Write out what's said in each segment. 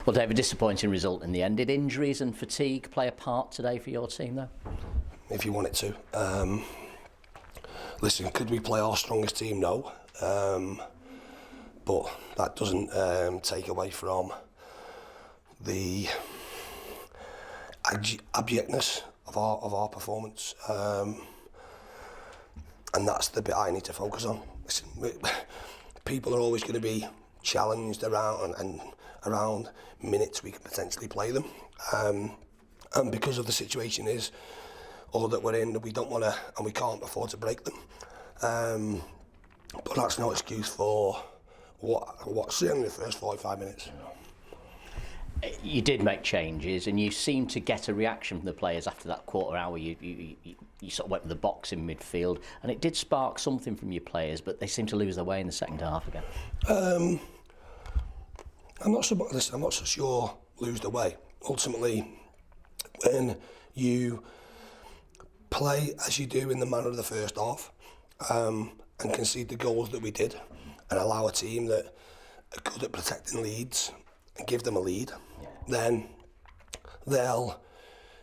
Well, Dave, a disappointing result in the end. Did injuries and fatigue play a part today for your team, though? If you want it to. Listen, could we play our strongest team? No. But that doesn't take away from the abjectness of our performance. And that's the bit I need to focus on. Listen, people are always going to be challenged around minutes we can potentially play them. And because of the situation is, or that we're in, we don't want to and we can't afford to break them. But that's no excuse for what certainly the first 45 minutes. You did make changes, and you seemed to get a reaction from the players after that quarter hour. You sort of went with the box in midfield, and it did spark something from your players, but they seemed to lose their way in the second half again. I'm not so sure lose the way. Ultimately, when you play as you do in the manner of the first half, and concede the goals that we did, and allow a team that are good at protecting leads and give them a lead, then they'll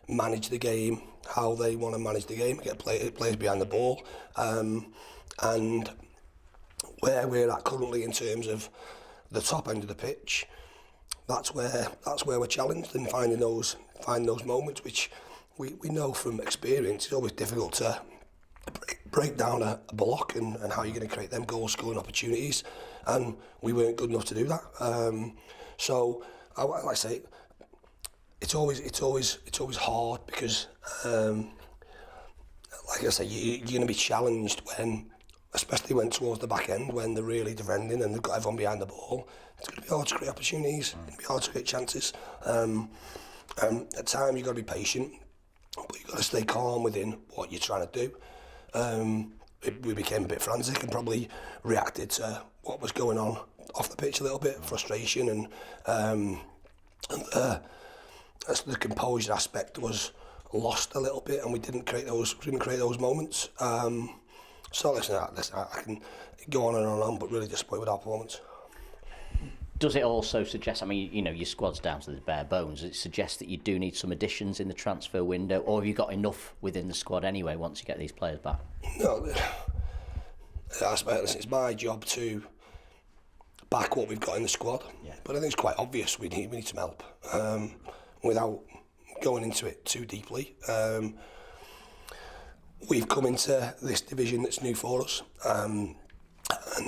manage the game how they want to manage the game, get players behind the ball, and where we're at currently in terms of the top end of the pitch, that's where we're challenged in finding those moments, which we know from experience it's always difficult to break down a block and how you're going to create them goal scoring opportunities, and we weren't good enough to do that. So like I say, it's always hard because like I say, you're going to be challenged especially when towards the back end, when they're really defending and they've got everyone behind the ball. It's going to be hard to create opportunities, it's going to be hard to create chances. At times you've got to be patient, but you've got to stay calm within what you're trying to do. We became a bit frantic and probably reacted to what was going on off the pitch a little bit, frustration, and the composure aspect was lost a little bit, and we didn't create those moments. So listen, I can go on and on, but really disappointed with our performance. Does it also suggest, I mean, you know, your squad's down to the bare bones, it suggests that you do need some additions in the transfer window, or have you got enough within the squad anyway once you get these players back? No, listen, it's my job to back what we've got in the squad, but I think it's quite obvious we need some help. Without going into it too deeply, we've come into this division that's new for us, and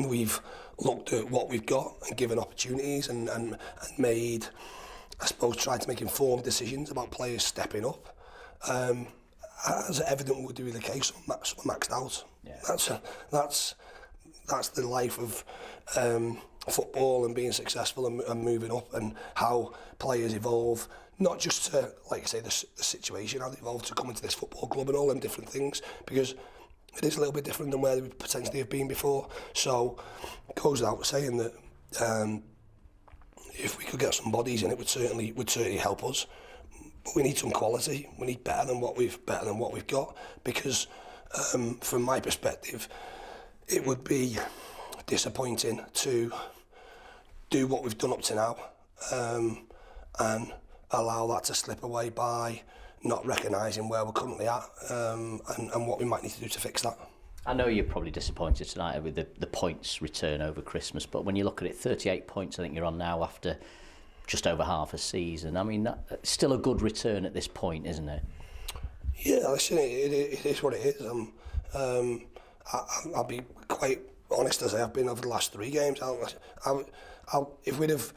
we've looked at what we've got and given opportunities and made, I suppose, tried to make informed decisions about players stepping up. As evident would be the case, some maxed out. Yeah. That's the life of football and being successful and moving up, and how players evolve. Not just to, like I say, the situation, how they evolve to come into this football club and all them different things, because it is a little bit different than where they would potentially have been before. So it goes without saying that if we could get some bodies in, it would certainly help us. But we need some quality. We need better than what we've got, because from my perspective, it would be disappointing to do what we've done up to now and allow that to slip away by not recognising where we're currently at and what we might need to do to fix that. I know you're probably disappointed tonight with the points return over Christmas, but when you look at it, 38 points I think you're on now after just over half a season. I mean, that's still a good return at this point, isn't it? Yeah, listen, it is what it is. I'll be quite honest, as I have been over the last 3 games. If we'd have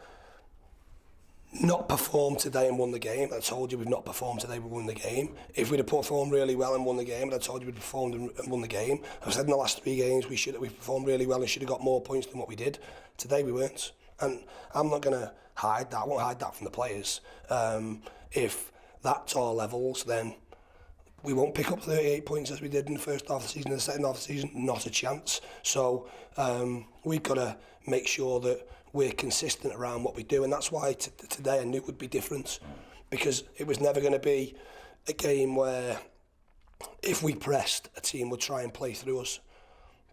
not performed today and won the game, I told you we've not performed today, we won the game. If we'd have performed really well and won the game, I told you we'd performed and won the game. I've said in the last 3 games we performed really well and should have got more points than what we did. Today we weren't, and I'm not going to hide that. I won't hide that from the players. If that's our levels, then we won't pick up 38 points as we did in the first half of the season. In the second half of the season, not a chance. So we've got to make sure that we're consistent around what we do, and that's why today I knew it would be different, because it was never going to be a game where if we pressed, a team would try and play through us.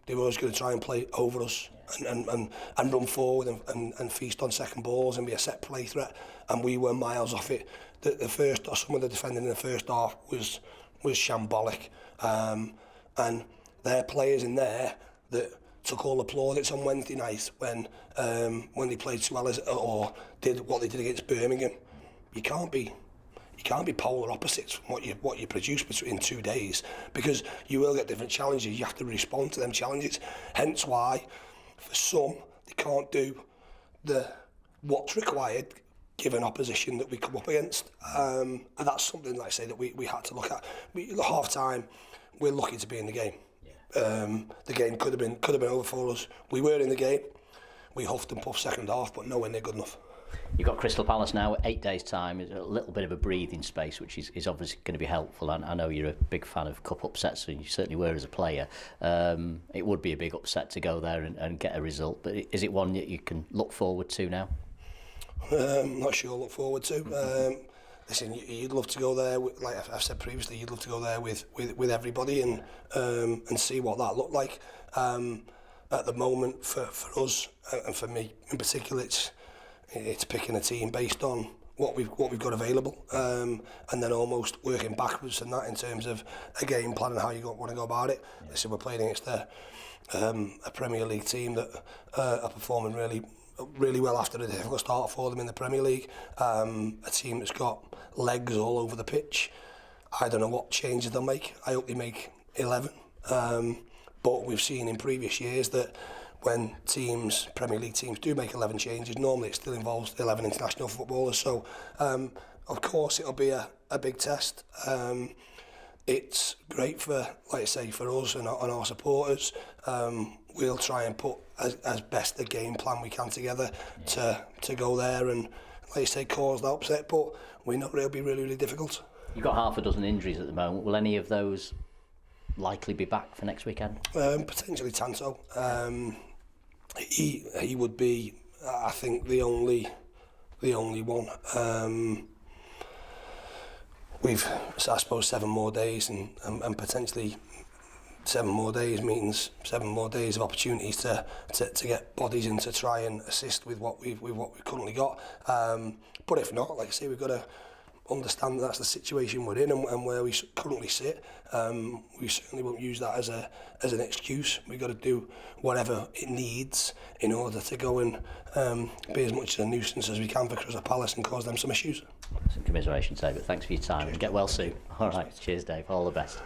they were always going to try and play over us and run forward and feast on second balls and be a set play threat, and we were miles off it. The first, or some of the defending in the first half was shambolic, and there are players in there that took all the plaudits on Wednesday night when they played so well or did what they did against Birmingham. You can't be polar opposites from what you produce between 2 days, because you will get different challenges. You have to respond to them challenges. Hence why, for some, they can't do what's required given opposition that we come up against, and that's something, like I say, that we had to look at. Half time, we're lucky to be in the game. The game could have been over for us. We were in the game. We huffed and puffed second half, but nowhere near good enough. You've got Crystal Palace now, 8 days' time, a little bit of a breathing space, which is obviously going to be helpful. I know you're a big fan of cup upsets, and you certainly were as a player. It would be a big upset to go there and get a result, but is it one that you can look forward to now? Not sure look forward to. Listen, you'd love to go there, like I've said previously, you'd love to go there with everybody and see what that looked like. At the moment, for us, and for me in particular, it's picking a team based on what we've got available, and then almost working backwards from that in terms of a game plan and how you want to go about it. Yeah. Listen, we're playing against a Premier League team that are performing really well after a difficult start for them in the Premier League. A team that's got legs all over the pitch. I don't know what changes they'll make. I hope they make 11. But we've seen in previous years that when Premier League teams do make 11 changes, normally it still involves 11 international footballers. So, of course, it'll be a big test. It's great for, like I say, for us and our supporters. We'll try and put as best a game plan we can together to go there and, like I say, cause that upset. But we know it'll be really, really difficult. You've got half a dozen injuries at the moment. Will any of those likely be back for next weekend? Potentially Tanto. He would be, I think, the only one. We've, I suppose, 7 more days, and potentially 7 more days means 7 more days of opportunities to get bodies in to try and assist with what we've currently got. But if not, like I say, we've got to understand that's the situation we're in and where we currently sit. We certainly won't use that as an excuse. We've got to do whatever it needs in order to go and be as much of a nuisance as we can for Crystal Palace and cause them some issues. Some commiseration, Dave, but thanks for your time. Cheers. And get well soon. All right, cheers, Dave. All the best.